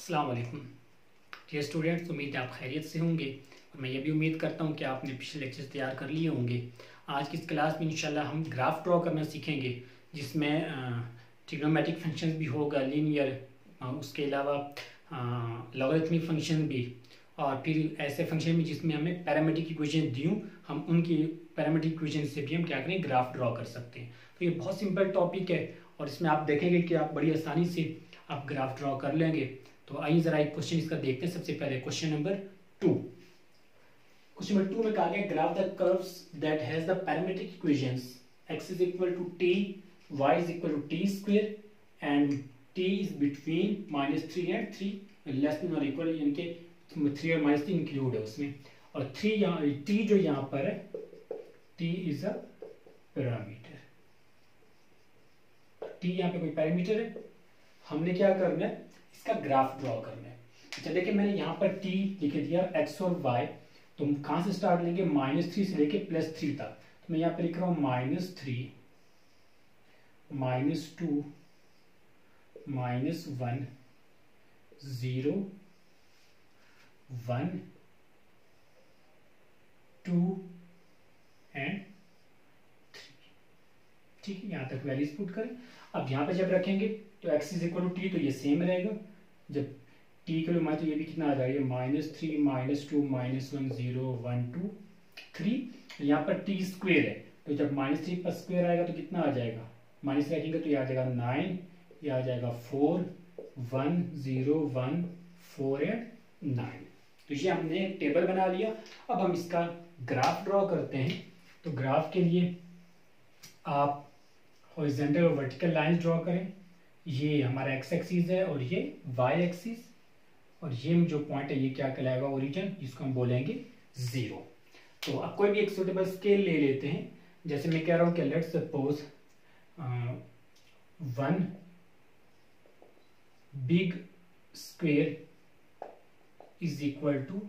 अस्सलाम वालेकुम dear students, उम्मीद है आप खैरियत से होंगे और मैं ये भी उम्मीद करता हूँ कि आपने पिछले लेक्चर्स तैयार कर लिए होंगे। आज की इस क्लास में इंशाल्लाह हम ग्राफ ड्रॉ करना सीखेंगे, जिसमें ट्रिग्नोमेट्रिक फंक्शन भी होगा, लीनियर, उसके अलावा लॉगरिथमिक फंक्शन भी, और फिर ऐसे फंक्शन भी जिसमें हमें पैरामेट्रिक इक्वेशन दी हूँ, हम उनकी पैरामेट्रिक इक्वेशन से भी हम क्या करें, ग्राफ ड्रॉ कर सकते हैं। तो ये बहुत सिंपल टॉपिक है और इसमें आप देखेंगे कि आप बड़ी आसानी से आप ग्राफ ड्रॉ कर लेंगे। तो आइए जरा एक क्वेश्चन इसका देखते हैं। सबसे पहले क्वेश्चन नंबर 2 में कहा गया graph the curves that has the parametric equations x is equal to t, y is equal to t square and t is between -3 and 3 less than और इक्वल, यानी कि 3 और -3 इंक्लूड है उसमें, और 3 यहाँ t जो यहाँ पर है, t is a parameter. t यहाँ पे कोई पैरामीटर है, हमने क्या करना है, इसका ग्राफ ड्रॉ करना है। अच्छा देखिए, मैंने यहाँ पर t लिख दिया, x और y, तो हम कहाँ से स्टार्ट लेंगे, -3 से लेके +3 तक। तो मैं यहाँ पे लिख रहा हूँ -3, -2, -1, 0, 1, 2 एंड 3। ठीक है, यहाँ तक वैल्यूज पुट करें। अब यहाँ पे जब रखेंगे तो x is equal to t, तो ये सेम रहेगा। जब t के लिए तो ये भी कितना आ जाएगा, -3, -2, -1, 0, 1, 2, 3। यहाँ पर t स्क्वायर है, तो जब -3 पर स्क्वायर आएगा तो कितना आ जाएगा, माइनस रखेंगे तो ये आ जाएगा 9, ये आ जाएगा 4, 1, 0, 1, 4 एंड 9। तो ये हमने एक टेबल बना लिया। अब हम इसका ग्राफ ड्रॉ करते हैं। तो ग्राफ के लिए आप हॉरिजॉन्टल और वर्टिकल लाइंस ड्रॉ करें। ये हमारा एक्स एक्सिस है और ये वाई एक्सिस, और ये जो पॉइंट है ये क्या कहलाएगा, ओरिजिन, जिसको हम बोलेंगे 0। तो अब कोई भी एक सुटेबल स्केल ले लेते हैं। जैसे मैं कह रहा हूं कि let's suppose 1 big square is equal to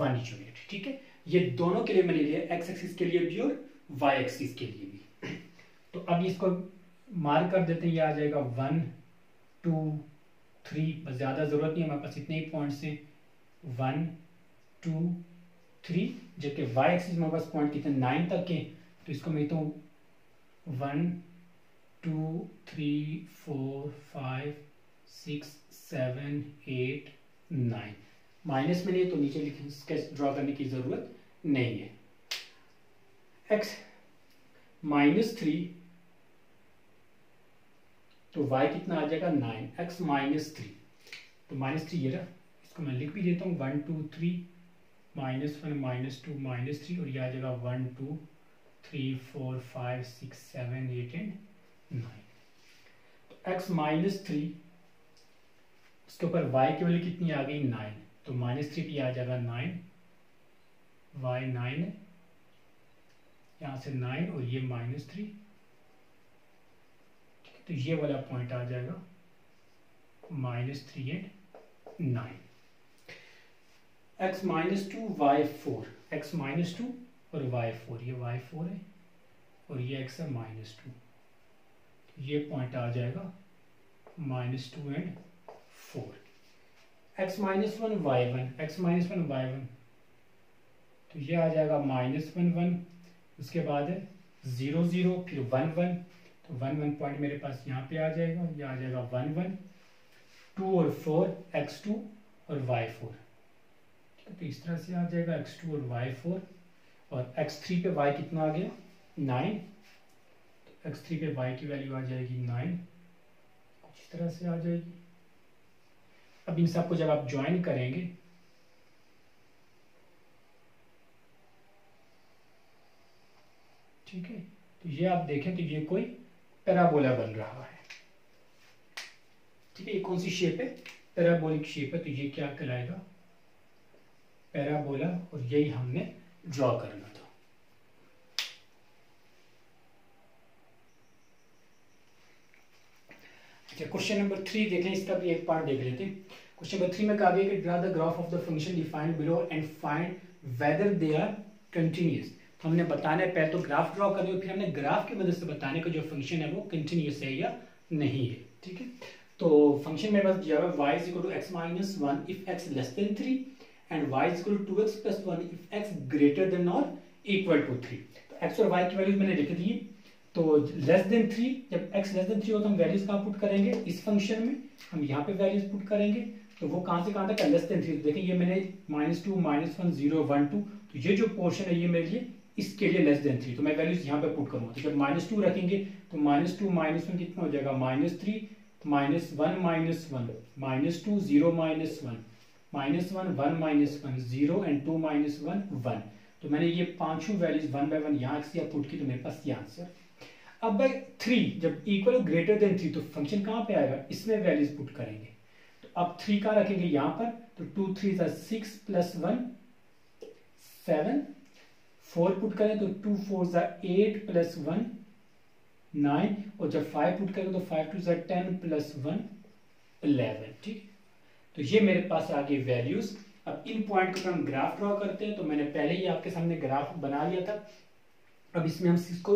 1 unit. ठीक है, ये दोनों के लिए मैंने लिया, एक्स एक्सिस के लिए भी और वाई एक्सिस के लिए भी। तो अब इसको मार्क कर देते हैं, ये आ जाएगा 1, 2, 3, बस ज्यादा जरूरत नहीं है, हमारे पास इतने ही पॉइंट्स हैं, 1, 2, 3। जबकि वाई एक्सिस हमारे पास पॉइंट कितने 9 तक के, तो इसको मैं तो 1, 2, 3, 4, 5, 6, 7, 8, 9। माइनस में नहीं तो नीचे लिखे, स्केच ड्रॉ करने की जरूरत नहीं है। x -3, तो y कितना आ जाएगा 9, x -3, तो -3 ये रहा, इसको मैं लिख भी देता हूँ, 1, 2, 3, -1, -2, -3, और ये आ जाएगा 1, 2, 3, 4, 5, 6, 7, 8 एंड 9। तो x -3, उसके ऊपर y की वैल्यू कितनी आ गई 9, तो -3 पे आ जाएगा 9, y 9 है, यहाँ से 9 और ये -3, तो ये वाला पॉइंट आ जाएगा -3 एंड 9। x -2 y 4, x -2 और y 4, ये y 4 है और ये x है -2, ये पॉइंट आ जाएगा -2 and 4। x -1 y 1, x -1 y 1, तो ये आ जाएगा -1 1, उसके बाद है 0 0, फिर 1 1, तो 1 1 पॉइंट मेरे पास यहाँ पे आ जाएगा, ये आ जाएगा 1 1, 2 और 4, x2 और y4। ठीक है, तो इस तरह से आ जाएगा x2 और y4, और x3 पे y कितना आ गया 9, तो x3 पे y की वैल्यू आ जाएगी 9, कुछ इस तरह से आ जाएगी। अब इन सबको जब आप ज्वाइन करेंगे, ठीक है, तो ये आप देखें तो ये कोई पैराबोला बन रहा है। ठीक है, ये कौन सी शेप है, पैराबोलिक शेप है, तो ये क्या कहलाएगा, पैराबोला, और यही हमने ड्रॉ करना था। अच्छा, क्वेश्चन नंबर 3 देखें, इसका भी एक पार्ट देख लेते हैं। क्वेश्चन नंबर 3 में कहा गया कि draw the graph of the function defined below and find whether they are continuous. तो हमने बताना है, पहले तो ग्राफ ड्रॉ करनी है, फिर हमने ग्राफ की मदद से बताने का जो फंक्शन है वो कंटिन्यूअस है या नहीं है। ठीक है, तो फंक्शन मेरे पास दिया हुआ है y is equal to x minus 1 if x less than 3 and y is equal to 2x plus 1 if x greater than और इक्वल टू 3। तो x और y की वैल्यूज मैंने लिख दी। तो लेस देन 3, जब x लेस देन 3 हो तो हम वैल्यूज कहाँ पुट करेंगे, इस फंक्शन में हम यहाँ पे वैल्यूज पुट करेंगे। तो वो कहाँ से कहाँ तक है, लेस देन 3। देखिए ये मैंने -2 -1 0 1 2, तो ये जो पोर्शन है ये मेरे लिए इसके लिए लेस देन 3, तो मैं वैल्यूज यहाँ पे पुट करूँगा। तो जब -2 रखेंगे तो -2 -1 कितना हो जाएगा, -3 -1 -1 -2 0 -1 -1 1 -1 0 एंड 2 -1 1। तो मैंने ये पांचों वैल्यूज 1 बाय 1 यहाँ से पुट की, तो मेरे पास ये आंसर। अब बाय 3 जब इक्वल ग्रेटर देन 3 तो फंक्शन कहाँ पे आएगा, इसमें वैल्यूज पुट करेंगे। तो अब 3 का रखेंगे यहाँ पर, तो 2 3 6 प्लस 1 7, 4 पुट करें तो 2 4 8 प्लस 1 9, और जब 5 पुट करें तो 5 2 10 प्लस 1 11। ठीक, तो ये मेरे पास आ गई वैल्यूज। अब इन पॉइंट को हम ग्राफ ड्रॉ करते हैं। तो मैंने पहले ही आपके सामने ग्राफ बना लिया था। अब इसमें हम इसको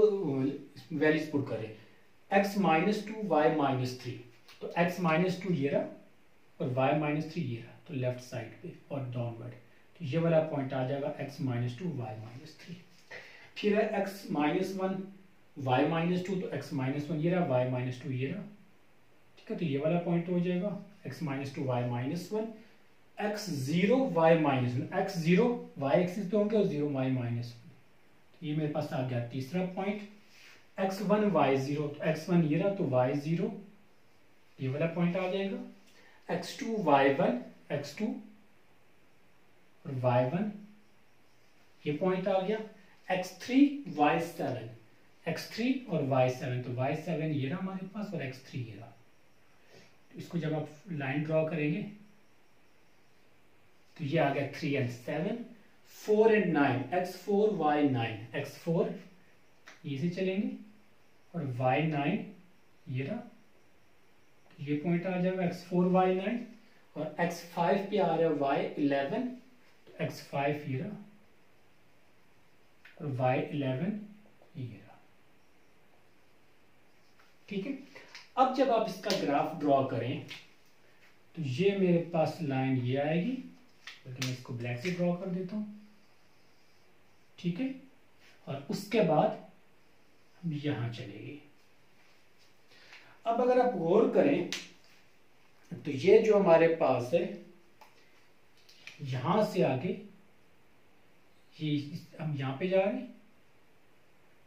वैल्यूज पुट करें, x -2 y -3, तो x -2 ये रहा और y -3 ये रहा, तो लेफ्ट साइड पे और डाउनवर्ड, तो ये वाला पॉइंट आ जाएगा x -2 y -3। फिर है x -1 y -2, तो x -1 ये रहा, y -2 ये रहा। ठीक है, तो ये वाला पॉइंट हो जाएगा x -2 y -1, x 0 y -1, x 0 y axis पे होंगे और 0 y -1। ये मेरे पास आ गया तीसरा पॉइंट। x1 y0, तो x1 ये रहा, तो y0 ये वाला पॉइंट आ जाएगा। x2 y1, x2 और y1 ये पॉइंट आ गया। x3 y7, x3 और y7, तो y7 ये रहा हमारे पास और x3 ये रहा। तो इसको जब आप लाइन ड्रॉ करेंगे तो ये आ गया 3 and 7, 4 and 9, x4 y9, x4 ये से चलेंगे और y9 ये रहा, तो ये पॉइंट आ जाएगा x4 y9, और x5 पे आ रहा है y11, तो x5 ये रहा और y11 ये रहा। ठीक है, अब जब आप इसका ग्राफ ड्रॉ करें तो ये मेरे पास लाइन ये आएगी, तो मैं इसको ब्लैक से ड्रॉ कर देता हूं। ठीक है, और उसके बाद हम यहां चलेंगे। अब अगर आप गौर करें तो ये जो हमारे पास है यहां से आगे ये हम यहां पे जा रहे हैं,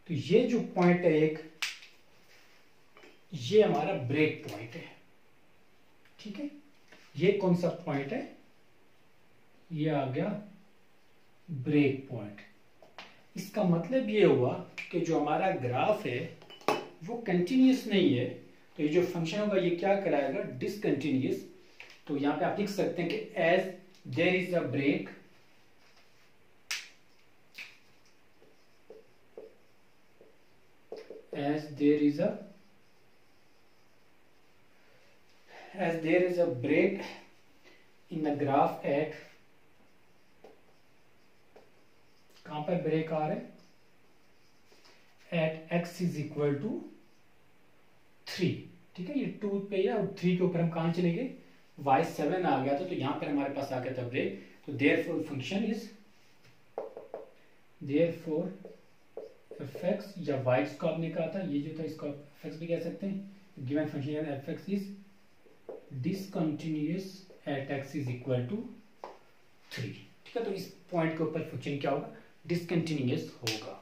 तो ये जो पॉइंट है एक, ये हमारा ब्रेक पॉइंट है। ठीक है, ये कौन सा पॉइंट है, ये आ गया ब्रेक पॉइंट। इसका मतलब ये हुआ कि जो हमारा ग्राफ है वो कंटिन्यूस नहीं है, तो ये जो फंक्शन होगा ये क्या कराएगा, डिसकंटिन्यूस। तो यहां पे आप लिख सकते हैं कि as there is a break, as there is a break in the graph at, कहां पर ब्रेक आ रहा है, at x is equal to 3। ठीक है, ये 2 पे या 3 के ऊपर हम कहां चले गए, y7 आ गया था, तो यहां पर हमारे पास आ गया था ब्रेक। तो therefore function is, therefore fx या y इसको आपने कहा था, ये जो था इसको fx भी कह सकते हैं। Given function fx is discontinuous at x is equal to 3। ठीक है, तो इस पॉइंट के ऊपर फंक्शन क्या होगा, डिसकंटिन्यूअस होगा।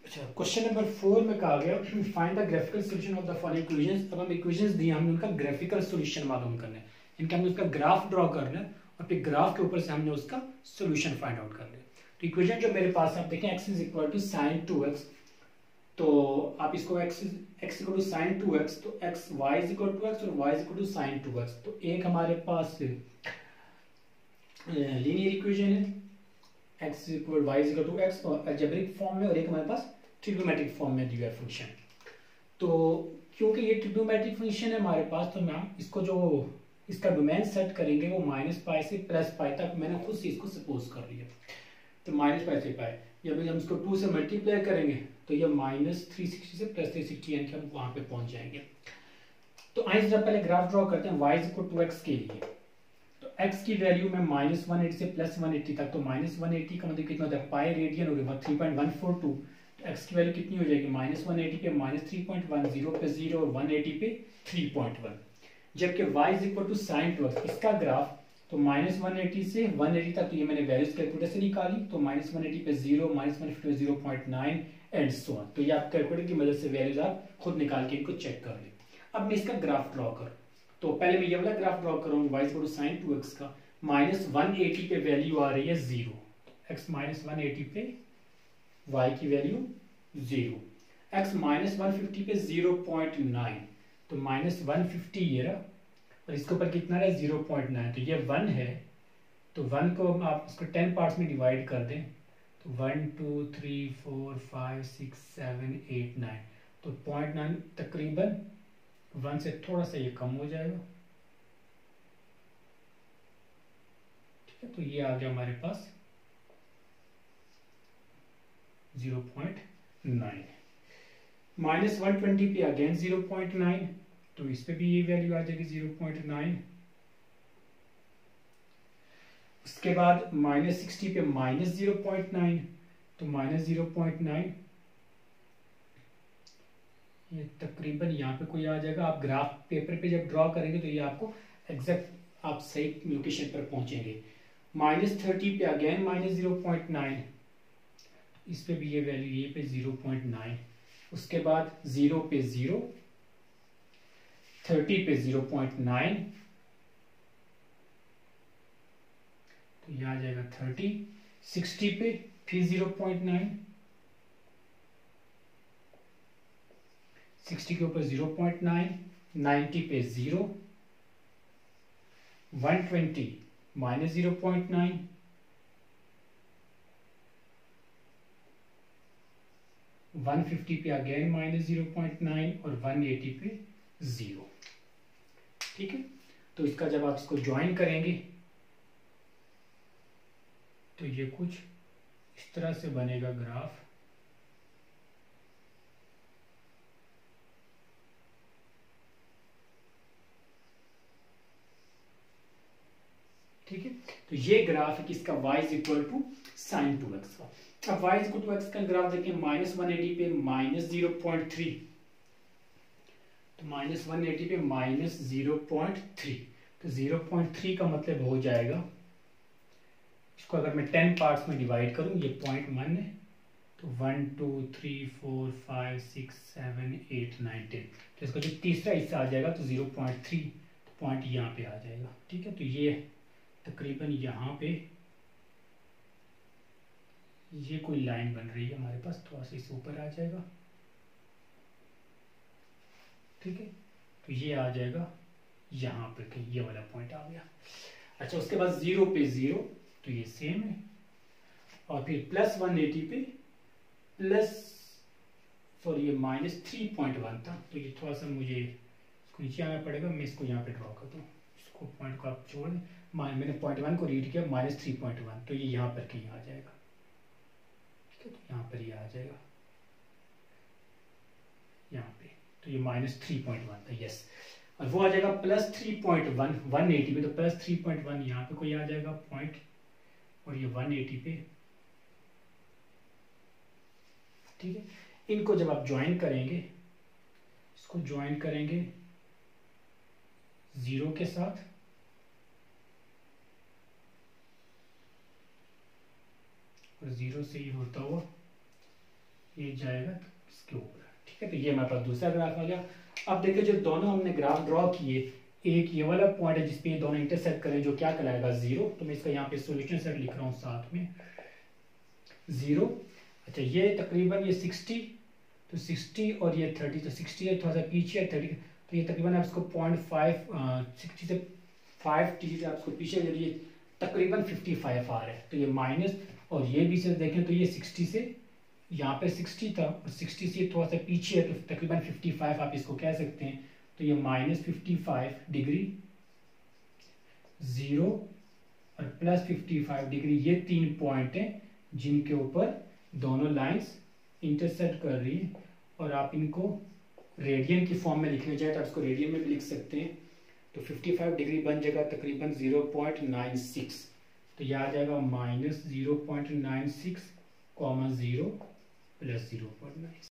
अच्छा, क्वेश्चन नंबर 4 में कहा गया find the graphical solution of the following equations. अब हम इक्वेशंस दिए, हमने उनका ग्राफिकल सॉल्यूशन मालूम करना है, इनका हमने उसका ग्राफ ड्रॉ करना है और फिर ग्राफ के ऊपर से हमने उसका सॉल्यूशन फाइंड आउट करना है। तो इक्वेशन जो मेरे पास आप देखें x is equal to sine 2x, तो आप इसको x equal to sine 2x, तो x y is equal to x और y is equal to sine 2x। तो एक हमारे पास लीनियर इक्वेशन है, x equal y is equal to x और अलजेब्रिक फॉर्म में, और एक हमारे पास ट्रिग्नोमेट्रिक फॉर्म में दिया है फंक्शन। तो क्योंकि ये ट्रिग्नोमेट्रिक फंक्शन है हमारे पास, तो हम इसको जो इसका डोमेन सेट करेंगे वो -π से +π तक, मैंने खुद से इसको सपोज कर लिया। तो -π से π, जब हम इसको 2 से मल्टीप्लाई करेंगे तो ये -360 से +360 यानी कि हम वहां पे पहुंच जाएंगे। तो आइए जरा पहले ग्राफ ड्रॉ करते हैं y = 2x के लिए। तो x की वैल्यू में -180 से +180 तक, तो -180 का मतलब कितना होता है पाई रेडियन और 3.142। तो x की वैल्यू कितनी हो जाएगी -180 पे -3.1, 0 पे 0 और 180 पे 3.1। जबकि y = sin 2x, इसका ग्राफ तो -180 से 180 तक, तो ये मैंने वैल्यूज कैलकुलेटर से निकाली, तो -180 पे 0, -150 पे 0.9 एंड सो ऑन। तो ये आप कैलकुलेटर की मदद से वैल्यूज आप खुद निकाल के इनको चेक कर लें। अब मैं इसका ग्राफ ड्रॉ करूं, तो पहले मैं ये वाला ग्राफ ड्रॉ करूंगा y = sin 2x का। -180 पे वैल्यू आ रही है 0, x -180 पे y की वैल्यू 0, x -150 पे 0.9, तो -150 ये रहा और इसके ऊपर कितना है 0.9, तो ये 1 है। तो 1 को आप इसको 10 पार्ट्स में डिवाइड कर दें, तो 1 2 3 4 5 6 7 8 9, तो 0.9 तकरीबन 1 से थोड़ा सा ये कम हो जाएगा। ठीक है, तो ये आ गया हमारे पास 0.9। -120 पे अगेन 0.9, तो इस पे भी ये वैल्यू आ जाएगी 0.9। उसके बाद -60 पे -0.9, तो -0.9 ये तकरीबन यहाँ पे कोई आ जाएगा। आप ग्राफ पेपर पे जब ड्रॉ करेंगे तो ये आपको एग्जैक्ट आप सही लोकेशन पर पहुंचेंगे। -30 पे अगेन -0.9, इस पे भी ये वैल्यू ये पे 0.9। उसके बाद 0 पे 0, 30 पे 0.9, तो ये आ जाएगा 30। 60 पे फिर 0.9, 60 के ऊपर 0.9, 90 पे 0, 120 -0.9, 150 पे अगेन -0.9 और 180 पे 0। ठीक है, तो इसका जब आप इसको ज्वाइन करेंगे तो ये कुछ इस तरह से बनेगा ग्राफ। ठीक है, तो ये ग्राफ है किसका y = sin 2x का। अब y = 2x का ग्राफ देखें, -180 पे -0.3, तो -180 पे -0.3, तो 0.3 का मतलब हो जाएगा, इसको अगर मैं 10 पार्ट्स में डिवाइड करूं, ये 0.1 है, तो 1 2 3 4 5 6 7 8 9 10, तो इसका जो तीसरा हिस्सा आ जाएगा तो 0.3, तो पॉइंट यहाँ पे आ जाएगा। ठीक है, तो ये तकरीबन यहाँ पे ये कोई लाइन बन रही है हमारे पास, थोड़ा सा इस ऊपर आ जाएगा। ठीक है, तो ये आ जाएगा यहाँ पे कहीं, ये वाला पॉइंट आ गया। अच्छा, उसके बाद 0 पे 0, तो ये सेम है, और फिर +180 पे ये -3.1 था, तो ये थोड़ा सा मुझे इसको नीचे आना पड़ेगा। मैं इसको यहाँ पे ड्रॉ करता हूँ, इसको पॉइंट को आप छोड़ दें, मैंने 0.1 को रीड किया, -3.1, तो ये यहाँ पर कहीं आ जाएगा। ठीक है, तो यहाँ पर ये आ जाएगा यहाँ पे, तो ये -3.1 था, यस। और वो आ जाएगा +3.1 180 पे, तो +3.1 यहाँ पे कोई आ जाएगा पॉइंट, और ये 180 पे। ठीक है, इनको जब आप ज्वाइन करेंगे, इसको ज्वाइन करेंगे 0 के साथ, और 0 से ही होता हुआ ये जाएगा इसके ऊपर। ठीक है, तो ये हमारे पास दूसरा ग्राफ आ गया। अब देखिए, जो दोनों हमने ग्राफ ड्रॉ किए, एक ये वाला पॉइंट है जिसपे ये दोनों इंटरसेक्ट करें, जो क्या कहलाएगा 0, तो मैं इसका यहाँ पे सॉल्यूशन सेट लिख रहा हूँ साथ में 0। अच्छा, ये तकरीबन ये 60, तो 60 और ये 30, तो 60 है थोड़ा सा पीछे है 30, तो ये तकरीबन आप इसको 0.5 60 से 5 डिजिट आप इसको पीछे ले लीजिए, तकरीबन 55 आ रहा है। तो ये माइनस, और ये भी से देखें तो ये 60 से यहाँ पे 60 था, और 60 से थोड़ा सा पीछे है, तो तकरीबन 55 आप इसको कह सकते हैं। तो ये -55 डिग्री, 0 और +55 डिग्री, ये 3 पॉइंट हैं जिनके ऊपर दोनों लाइंस इंटरसेक्ट कर रही है और आप इनको रेडियन की फॉर्म में लिखने जाए तो इसको रेडियन में भी लिख सकते हैं। तो 55 डिग्री बन जाएगा तकरीबन 0.96, तो यह आ जाएगा -0.96, 0 + 0.96।